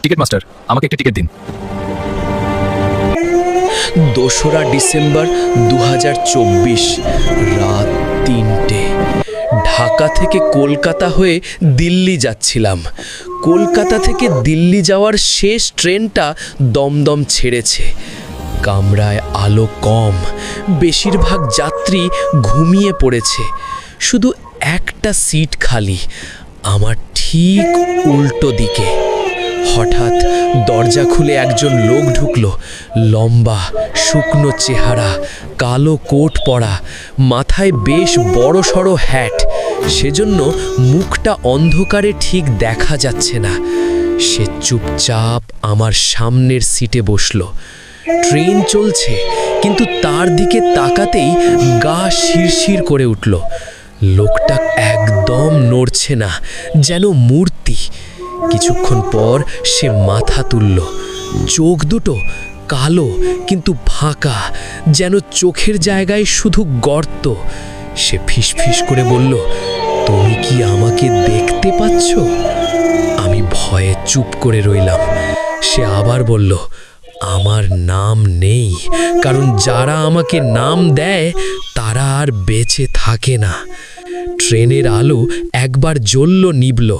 Ticket master, আমাকে একটা ticket দিন। 2রা ডিসেম্বর 2024 রাত 3টে। ঢাকা থেকে কলকাতা হয়ে দিল্লি যাচ্ছিলাম। কলকাতা থেকে দিল্লি যাওয়ার শেষ ট্রেনটা দমদম ছেড়েছে। কামরায় আলো কম, বেশিরভাগ যাত্রী ঘুমিয়ে পড়েছে। শুধু একটা সিট খালি, আমার ঠিক উল্টো দিকে। হঠাৎ দরজা খুলে একজন লোক ঢুকলো। লম্বা, শুকনো চেহারা, কালো কোট পরা, মাথায় বেশ বড়সড় হ্যাট, সেজন্য মুখটা অন্ধকারে ঠিক দেখা যাচ্ছে না। সে চুপচাপ আমার সামনের সিটে বসলো। ট্রেন চলছে, কিন্তু তার দিকে তাকাতেই গা শিরশির করে উঠল। লোকটা একদম নড়ছে না, যেন মূর্তি। কিছুক্ষণ পর সে মাথা তুলল। চোখ দুটো কালো কিন্তু ফাঁকা, যেন চোখের জায়গায় শুধু গর্ত। সে ফিসফিস করে বলল, তুমি কি আমাকে দেখতে পাচ্ছ? আমি ভয়ে চুপ করে রইলাম। সে আবার বলল, আমার নাম নেই, কারণ যারা আমাকে নাম দেয় তারা আর বেঁচে থাকে না। ট্রেনের আলো একবার জ্বলল, নিভল।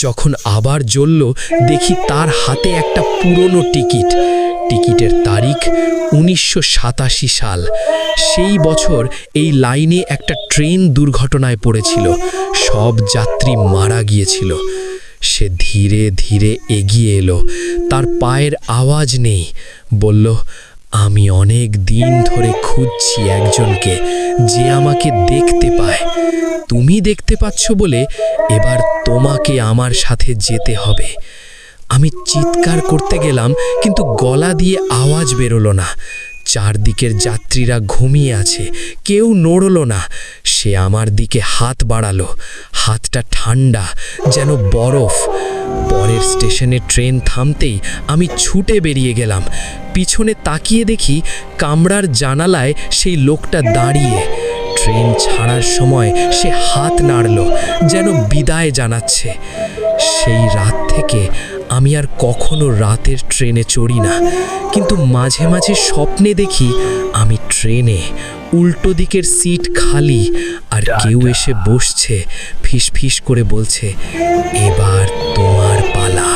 যখন আবার জ্বলল, দেখি তার হাতে একটা পুরনো টিকিট। টিকিটের তারিখ 1987 সাল। সেই বছর এই লাইনে একটা ট্রেন দুর্ঘটনায় পড়েছিল, সব যাত্রী মারা গিয়েছিল। সে ধীরে ধীরে এগিয়ে এলো। তার পায়ের আওয়াজ নেই। বলল, আমি অনেক দিন ধরে খুঁজছি একজনকে যে আমাকে দেখতে পায়। তুমি দেখতে পাচ্ছ বলে এবার তোমাকে আমার সাথে যেতে হবে। আমি চিৎকার করতে গেলাম, কিন্তু গলা দিয়ে আওয়াজ বেরোলো না। চারদিকের যাত্রীরা ঘুমিয়ে আছে, কেউ নড়ল না। সে আমার দিকে হাত বাড়ালো। হাতটা ঠান্ডা, যেন বরফ। পরের স্টেশনে ট্রেন থামতেই আমি ছুটে বেরিয়ে গেলাম। পিছনে তাকিয়ে দেখি কামরার জানালায় সেই লোকটা দাঁড়িয়ে। ট্রেন ছাড়ার সময় সে হাত নাড়ল, যেন বিদায় জানাচ্ছে। সেই রাত থেকে আমি আর কখনো রাতের ট্রেনে চড়ি না, কিন্তু মাঝে মাঝে স্বপ্নে দেখি আমি ট্রেনে, উল্টো দিকের সিট খালি, আর কেউ এসে বসছে, ফিসফিস করে বলছে, এবার তোমার পালা।